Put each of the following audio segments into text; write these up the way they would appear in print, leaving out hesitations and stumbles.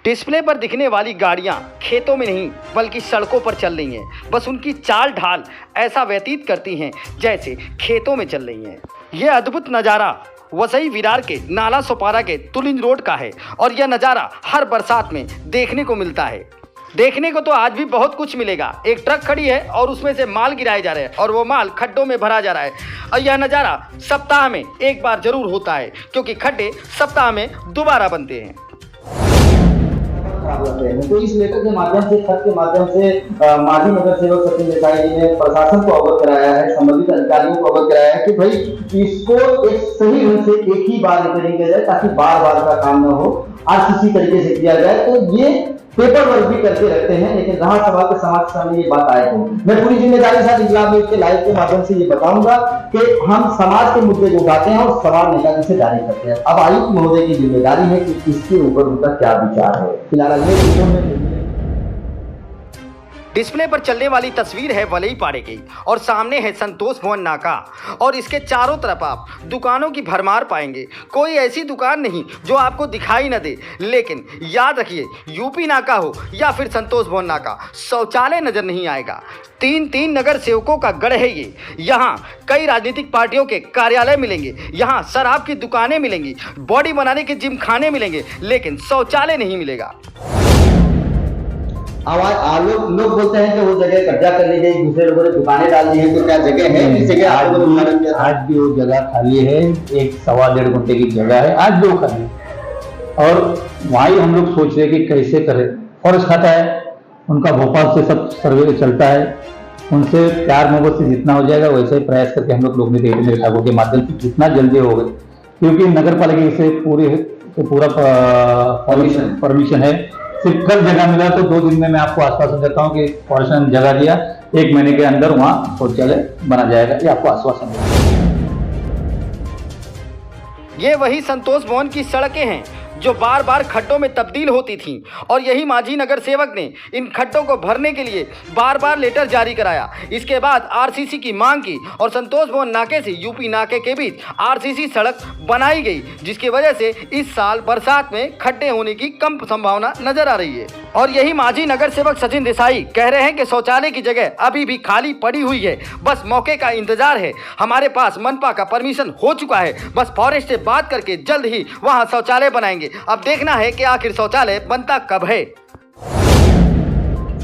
Display पर दिखने वाली गाड़ियां खेतों में नहीं बल्कि सड़कों पर चल रही हैं। बस उनकी चाल ढाल ऐसा व्यतीत करती हैं जैसे खेतों में चल रही हैं। यह अद्भुत नज़ारा वसई विरार के नाला सोपारा के तुलिंज रोड का है और यह नज़ारा हर बरसात में देखने को मिलता है। देखने को तो आज भी बहुत कुछ मिलेगा। एक ट्रक खड़ी है और उसमें से माल गिराए जा रहे हैं और वो माल खड्डों में भरा जा रहा है। और यह नज़ारा सप्ताह में एक बार जरूर होता है क्योंकि खड्डे सप्ताह में दोबारा बनते हैं। तो इस लेटर के माध्यम से, खत के माध्यम से माजी नगर सेवक सचिन देसाई जी ने प्रशासन को अवगत कराया है, संबंधित अधिकारियों को अवगत कराया है कि भाई इसको एक सही ढंग से एक ही बार रिपेयरिंग किया जाए ताकि बार बार का काम न हो, आज किसी तरीके से किया जाए। तो ये पेपर वर्क भी करके रखते हैं, लेकिन रहा सवाल के समाज के सामने ये बात आए तो मैं पूरी जिम्मेदारी साथ इंकलाब न्यूज़ के लाइव के माध्यम से ये बताऊंगा कि हम समाज के मुद्दे को उठाते हैं और सवाल निकालने से जारी करते हैं। अब आयुक्त महोदय की जिम्मेदारी है कि इसके ऊपर उनका क्या विचार है। फिलहाल अगले वीडियो में डिस्प्ले पर चलने वाली तस्वीर है वलई पाड़े की और सामने है संतोष भवन नाका और इसके चारों तरफ आप दुकानों की भरमार पाएंगे। कोई ऐसी दुकान नहीं जो आपको दिखाई न दे, लेकिन याद रखिए यूपी नाका हो या फिर संतोष भवन नाका, शौचालय नजर नहीं आएगा। तीन नगर सेवकों का गढ़ है ये। यहाँ कई राजनीतिक पार्टियों के कार्यालय मिलेंगे, यहाँ शराब की दुकानें मिलेंगी, बॉडी बनाने के जिम खाने मिलेंगे, लेकिन शौचालय नहीं मिलेगा। लोग बोलते हैं कि वो जगह कब्जा कर ली गई, दूसरे लोगों ने दुकानें डाल दी हैं, तो क्या जगह है इस जगह? आज भी वो जगह खाली है, एक 1.25 घंटे की जगह है, आज भी वो खाली है। और वहीं हम लोग सोच रहे हैं कि कैसे करें। फॉरेस्ट खाता है, उनका भोपाल से सब सर्वे चलता है, उनसे प्यार मोहब्बत से जितना हो जाएगा वैसे ही प्रयास करके हम लोग ने मेरे ठाकुर के माध्यम से जितना जल्दी हो गए, क्योंकि नगर पालिका से पूरा परमिशन है। सिर्फ कल जगह मिला तो 2 दिन में मैं आपको आश्वासन देता हूँ कि फॉरेस्ट ने जगह दिया, 1 महीने के अंदर वहाँ शौचालय बना जाएगा, ये आपको आश्वासन देता हूँ। ये वही संतोष भवन की सड़कें हैं जो बार बार खड्डों में तब्दील होती थीं और यही मांझी नगर सेवक ने इन खड्डों को भरने के लिए बार बार लेटर जारी कराया। इसके बाद आरसीसी की मांग की और संतोष भवन नाके से यूपी नाके के बीच आरसीसी सड़क बनाई गई, जिसकी वजह से इस साल बरसात में खड्डे होने की कम संभावना नजर आ रही है। और यही मांझी नगर सेवक सचिन देसाई कह रहे हैं कि शौचालय की जगह अभी भी खाली पड़ी हुई है, बस मौके का इंतजार है। हमारे पास मनपा का परमिशन हो चुका है, बस फॉरेस्ट से बात करके जल्द ही वहां शौचालय बनाएंगे। अब देखना है कि आखिर शौचालय बनता कब है।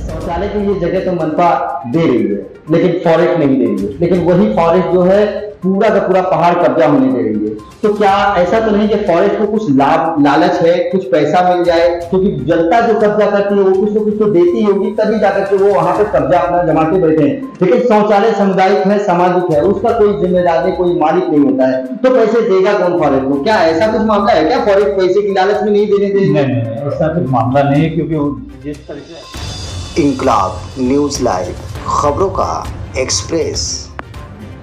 शौचालय की ये जगह तो मनपा दे रही है, लेकिन फॉरेस्ट नहीं दे रही है। लेकिन वही फॉरेस्ट जो है पूरा का पूरा पहाड़ कब्जा होने दे रही है। तो क्या ऐसा तो नहीं कि फॉरेस्ट को कुछ लालच है, कुछ पैसा मिल जाए? क्योंकि जनता जो कब्जा करती है वो कुछ न कुछ तो देती होगी, तभी जाकर के वो वहां पे कब्जा अपना जमा के बैठे हैं। लेकिन शौचालय सामुदायिक है, सामाजिक है, उसका कोई जिम्मेदार नहीं, कोई मालिक नहीं होता है, तो पैसे देगा कौन फॉरेस्ट को? क्या ऐसा कुछ मामला है क्या? फॉरेस्ट पैसे की लालच में नहीं देने देगा? नहीं, ऐसा कुछ मामला नहीं है, क्योंकि जिस तरह से इंकलाब न्यूज़ लाइव, खबरों का एक्सप्रेस।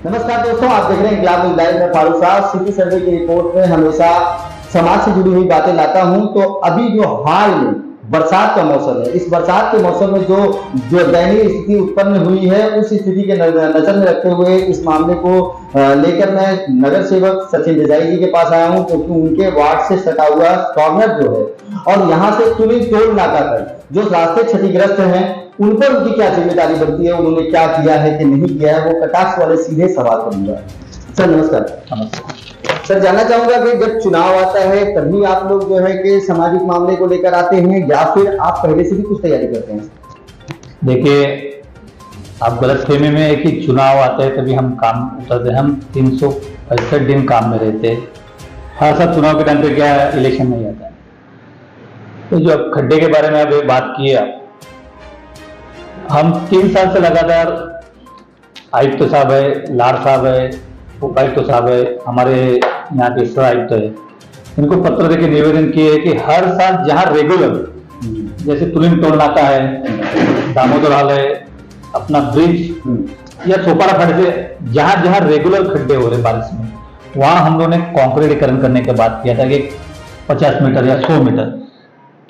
नमस्कार दोस्तों, आप देख रहे हैं इंकलाब न्यूज़ लाइव में फारूक साहब। सिटी सर्वे की रिपोर्ट में हमेशा समाज से जुड़ी हुई बातें लाता हूं। तो अभी जो हाल में बरसात का मौसम है, इस बरसात के मौसम में जो दयनीय स्थिति उत्पन्न हुई है, उस स्थिति के नजर में रखते हुए इस मामले को लेकर मैं नगर सेवक सचिन देसाई जी के पास आया हूं, क्योंकि उनके वार्ड से सटा हुआ कॉर्नर जो है और यहाँ से तुलिंज टोल नाका तक जो रास्ते क्षतिग्रस्त हैं, उन पर उनकी क्या जिम्मेदारी बनती है, उन्होंने क्या किया है कि नहीं किया है, वो कटाक्ष वाले सीधे सवाल करूंगा। सर नमस्कार। सर जानना चाहूंगा कि जब चुनाव आता है तभी आप लोग जो है कि सामाजिक मामले को लेकर आते हैं या फिर आप पहले से भी कुछ तैयारी करते हैं? देखिए, आप गलतफहमी में है कि चुनाव आता है तभी हम काम उतरते हैं। हम 365 दिन काम में रहते हैं। हर साल चुनाव के टाइम पे क्या इलेक्शन नहीं आता है। तो जो अब खड्डे के बारे में अभी बात की है, हम 3 साल से लगातार आयुक्त साहब है, लाड़ साहब है, उपायुक्त साहब है, हमारे यहाँ के सह आयुक्त है, इनको पत्र देके निवेदन किए है कि हर साल जहाँ रेगुलर, जैसे तुलिंज टोल नाका है, दामोदर हाल है, अपना ब्रिज या सोपारा फाटे से जहाँ जहाँ रेगुलर खड्डे हो रहे बारिश में, वहाँ हम लोगों ने कॉन्क्रीटीकरण करने की बात किया था कि 50 मीटर या 100 मीटर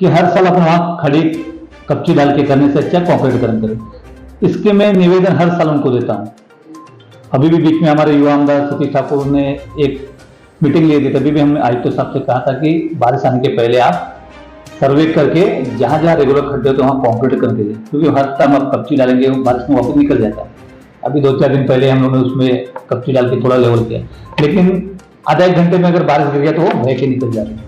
कि हर साल अपन वहाँ खड़ी कच्ची डाल के करने से अच्छा कॉन्क्रीटीकरण करें। इसके मैं निवेदन हर साल उनको देता हूँ। अभी भी बीच में हमारे युवा आमदार सतीश ठाकुर ने एक मीटिंग ली थी, तभी भी हमने आयुक्त साहब से कहा था कि बारिश आने के पहले आप सर्वे करके जहाँ जहाँ रेगुलर खड्डे होते हैं वहाँ कॉन्क्रीट करके दें, क्योंकि हर टाइम आप कच्ची डालेंगे बारिश में वापस निकल जाता है। अभी 2-4 दिन पहले हम लोगों ने उसमें कच्ची डाल के थोड़ा लेवल किया, लेकिन आधा एक घंटे में अगर बारिश गिर गया तो वो बह के निकल जाते हैं।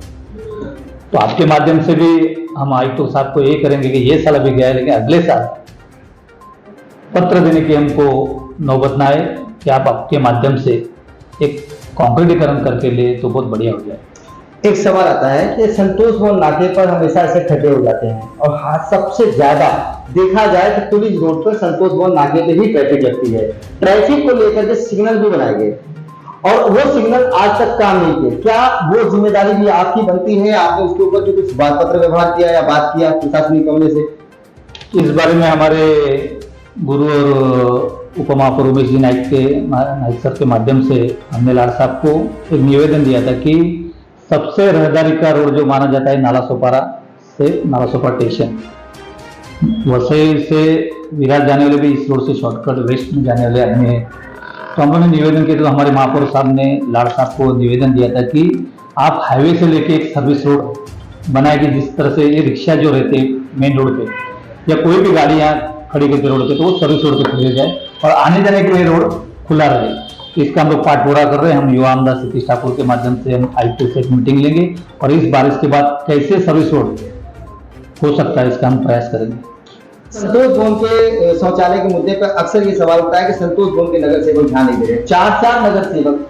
तो आपके माध्यम से भी हम आयुक्त साहब को ये करेंगे कि ये साल अभी गया है, लेकिन अगले साल पत्र देने की हमको नौबत ना आए कि आप आपके माध्यम से एक कॉन्क्रीटीकरण करके ले तो बहुत बढ़िया हो जाए। एक सवाल आता है कि संतोष भवन नाके पर हमेशा ऐसे खड्डे हो जाते हैं और हाँ सबसे ज्यादा देखा जाए तो पुलिस रोड पर संतोष भवन नाके पे ही ट्रैफिक लगती है। ट्रैफिक को लेकर के सिग्नल भी बनाए गए और वो सिग्नल आज तक काम नहीं किए। क्या वो जिम्मेदारी भी आपकी बनती है? आपने उसके ऊपर जो कुछ बात पत्र व्यवहार किया या बात किया प्रशासनिक अमले से? इस बारे में हमारे गुरु और उपमहापौर उमेश जी नाइक सर के माध्यम से हमने लाड़ साहब को एक निवेदन दिया था कि सबसे रहदारी का रोड जो माना जाता है नाला सोपारा से नाला सोपारा स्टेशन, वसई से विराट जाने वाले भी इस रोड से शॉर्टकट वेस्ट में जाने वाले आदमी है। तो हम लोगों ने निवेदन किया, तो हमारे महापौर साहब ने लाड़ साहब को निवेदन दिया था कि आप हाईवे से लेके एक सर्विस रोड बनाए कि जिस तरह से ये रिक्शा जो रहते मेन रोड पे या कोई भी गाड़ी यहाँ खड़ी करके रोड पे तो वो सर्विस रोड पे खड़ी हो जाए और आने जाने के लिए रोड खुला रहे। इसका हम लोग पाठ पूरा कर रहे हैं। हम युवा आमदार सतीश ठाकुर के माध्यम से हम आयुक्त से एक मीटिंग लेंगे और इस बारिश के बाद कैसे सर्विस रोड हो सकता है इसका हम प्रयास करेंगे। संतोष भवन के शौचालय के मुद्दे पर अक्सर ये सवाल उठता है कि संतोष भवन के नगर सेवक ध्यान नहीं दे रहे। 4 नगर सेवक,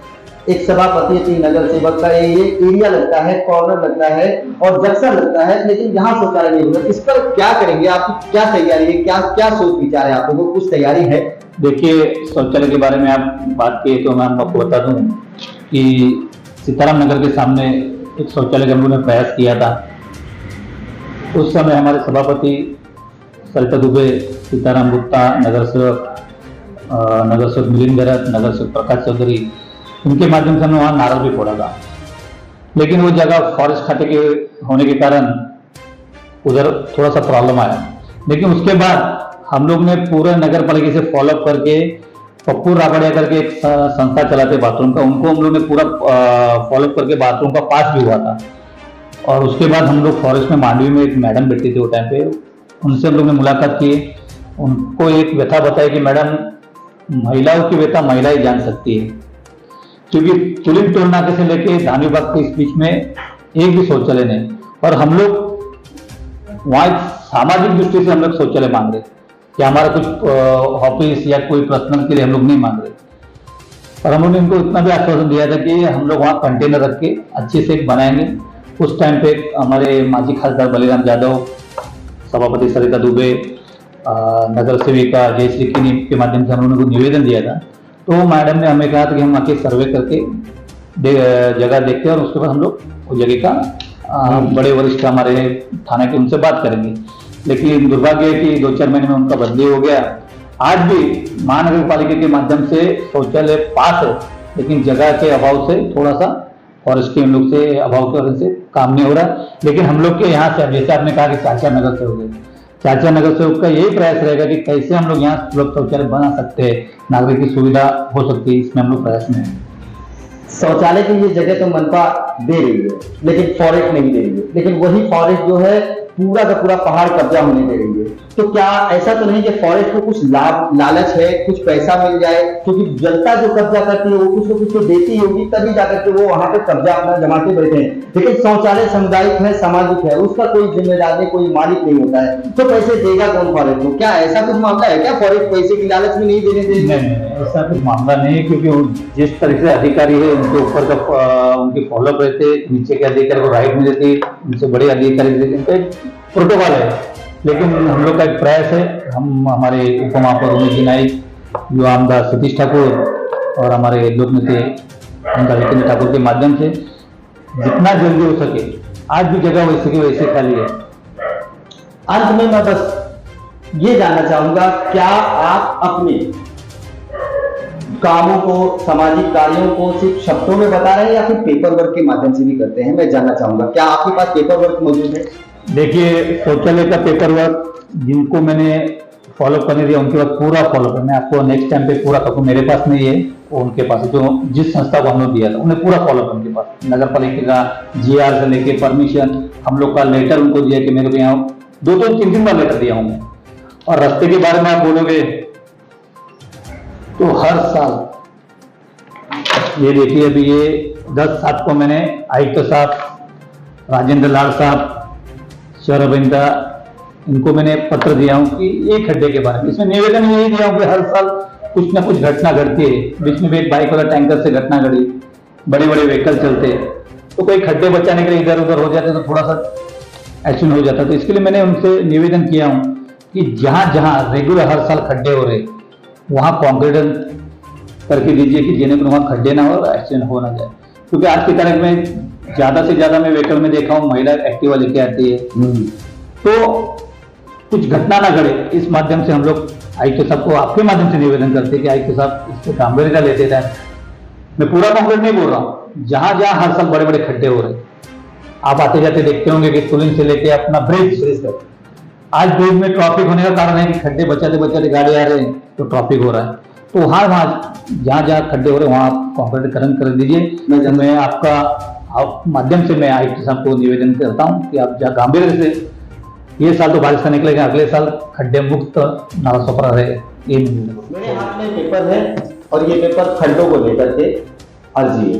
एक सभापति, 3 नगर सेवक का ये एरिया लगता है, कॉर्नर लगता है और जंक्शन लगता है, लेकिन यहाँ शौचालय नहीं होगा। इस पर क्या करेंगे? आपकी क्या तैयारी है? क्या सोच विचार है? आप लोगों को कुछ तैयारी है? देखिए, शौचालय के बारे में आप बात किए तो मैं आपको बता दूं कि सीताराम नगर के सामने एक शौचालय का हम लोगों ने प्रयास किया था। उस समय हमारे सभापति सरिता दुबे, सीताराम गुप्ता, नगर सेवक मिलिंद गरत, नगर सेवक प्रकाश चौधरी, उनके माध्यम से हमने वहाँ नारा भी फोड़ा था, लेकिन वो जगह फॉरेस्ट खाते के होने के कारण उधर थोड़ा सा प्रॉब्लम आया। लेकिन उसके बाद हम लोग ने पूरे नगर पालिका से फॉलोअप करके पप्पू राबड़िया करके एक संस्था चलाते बाथरूम का, उनको हम लोग ने पूरा फॉलोअप करके बाथरूम का पास भी हुआ था। और उसके बाद हम लोग फॉरेस्ट में मांडवी में एक मैडम बैठी थी वो टाइम पे, उनसे हम लोग ने मुलाकात की। उनको एक व्यथा बताई कि मैडम, महिलाओं की व्यथा महिला ही जान सकती है, क्योंकि तुलिन टोल नाके से लेके धानी बाग के इस बीच में एक भी शौचालय नहीं, और हम लोग वहाँ सामाजिक दृष्टि से हम लोग शौचालय मांग रहे कि हमारा कुछ ऑफिस या कोई पर्सनल के लिए हम लोग नहीं मांग रहे। और हम लोग ने इनको इतना भी आश्वासन दिया था कि हम लोग वहाँ कंटेनर रख के अच्छे से बनाएंगे। उस टाइम पे हमारे माजी खासदार बलिराम यादव, सभापति सरिता दुबे, नगर सेविका जयश्री के माध्यम से हम लोगों को निवेदन दिया था। तो मैडम ने हमें कहा था कि हम आके सर्वे करके जगह देखते हैं और उसके बाद हम लोग उस जगह का बड़े वरिष्ठ हमारे थाना के उनसे बात करेंगे। लेकिन दुर्भाग्य है कि 2-4 महीने में उनका बदली हो गया। आज भी महानगर पालिका के माध्यम से शौचालय पास है, लेकिन जगह के अभाव से थोड़ा सा फॉरेस्ट के हम लोग से अभाव की वजह से काम नहीं हो रहा। लेकिन हम लोग के यहाँ से, जैसे आपने कहा कि 4 नगर सेवक है, 4 नगर सेवक का यही प्रयास रहेगा कि कैसे हम लोग यहाँ सुलभ शौचालय बना सकते हैं, नागरिक की सुविधा हो सकती है, इसमें हम लोग प्रयास में हैं। शौचालय की ये जगह तो मनपा दे रही है, लेकिन फॉरेस्ट नहीं दे रही है। लेकिन वही फॉरेस्ट जो है पूरा का पूरा पहाड़ कब्जा होने दे रही है। तो क्या ऐसा तो नहीं कि फॉरेस्ट को कुछ लालच है, कुछ पैसा मिल जाए? क्योंकि जनता जो कब्जा करती है वो कुछ न कुछ तो देती होगी, तभी जाकर के वो वहां पे कब्जा अपना जमा के बैठे हैं। लेकिन शौचालय सामुदायिक है, सामाजिक है, उसका कोई जिम्मेदार नहीं, कोई मालिक नहीं होता है, तो पैसे देगा कौन फॉरेस्ट को? क्या ऐसा कुछ मामला है क्या? फॉरेस्ट पैसे की लालच में नहीं देने देंगे? नहीं, ऐसा कुछ मामला नहीं है, क्योंकि जिस तरह से अधिकारी है उनके ऊपर का उनके फॉलोअप रहते, नीचे के अधिकारी को राइट नहीं देते, उनसे बड़े अधिकारी प्रोटोकॉल है। लेकिन हम लोग का एक प्रयास है, हम हमारे उपमहापौर उमेश जी नाइक, युवा आमदार सतीश ठाकुर और हमारे लोक नेता जितेंद्र ठाकुर के माध्यम से जितना जल्दी हो सके, आज भी जगह वैसे की वैसे खाली है। अंत में मैं बस ये जानना चाहूंगा, क्या आप अपने कामों को, सामाजिक कार्यों को सिर्फ शब्दों में बता रहे हैं या फिर पेपर वर्क के माध्यम से भी करते हैं? मैं जानना चाहूंगा, क्या आपके पास पेपर वर्क मौजूद है? देखिए, शौचालय का पेपर वर्क जिनको मैंने फॉलो करने दिया उनके बाद पूरा फॉलो कर, मैं आपको नेक्स्ट टाइम पे पूरा करूँ, मेरे पास नहीं है, वो उनके पास है, जो जिस संस्था को हमने दिया था उन्हें पूरा फॉलो कर उनके पास, नगर पालिका का GR से लेके परमिशन, हम लोग का लेटर उनको दिया कि मेरे को यहाँ 2-3 बार लेटर दिया हूँ मैं। और रास्ते के बारे में आप बोलोगे तो हर साल ये देखिए, अभी ये 10/7 को मैंने आयुक्त साहब, राजेंद्र लाल साहब, शरविंदा, इनको मैंने पत्र दिया हूं कि ये खड्डे के बारे में, इसमें निवेदन यही दिया हूं कि हर साल कुछ ना कुछ घटना घटती है। बीच में भी एक बाइक वाला टैंकर से घटना घटी, बड़े बड़े व्हीकल चलते तो कोई खड्डे बचाने के लिए इधर उधर हो जाते तो थोड़ा सा एक्शन हो जाता। तो इसके लिए मैंने उनसे निवेदन किया हूं कि जहां जहां रेगुलर हर साल खड्डे हो रहे वहां कॉन्क्रीट करके दीजिए कि जिन्हें वहां खड्डे ना हो और एक्सीडेंट हो ना जाए। क्योंकि आज की तारीख में ज्यादा से ज्यादा मैं व्हीकल में देखा हूँ महिला एक्टिवा लेके आती है, तो कुछ घटना ना घटे, इस माध्यम से हम लोग आयुक्त साहब को आपके माध्यम से निवेदन करते हैं कि आयुक्त साहब इसको गंभीरता लेते थे। मैं पूरा कॉन्क्रीट नहीं बोल रहा हूँ, जहां जहां हर साल बड़े बड़े खड्डे हो रहे, आप आते जाते देखते होंगे कि तुलिन से लेके अपना ब्रिज तक, आज ब्रिज में ट्रैफिक होने का कारण है कि खड्डे बचाते बचाते गाड़ी आ रहे हैं तो ट्रैफिक हो रहा है। तो वहां जहां जहां खड्डे हो रहे वहां आप कॉन्क्रीटीकरण कर दीजिए। मैं आपका माध्यम से मैं आयुक्त साहब को निवेदन करता हूँ कि आप जहाँ गंभीर से, ये साल तो बारिश का निकलेगा, अगले साल खड्डे मुक्त नाला सोपरा रहे, ये मेरे हाथ में पेपर है और ये पेपर खड्डों को लेकर के अर्जी है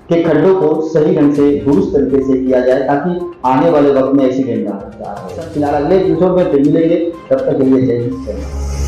कि खड्डों को सही ढंग से दुरुस्त तरीके से किया जाए ताकि आने वाले वक्त में एक्सीडेंट ना हो। फिलहाल अगले एपिसोड में फिर मिलेंगे, तब तक के लिए जय हिंद।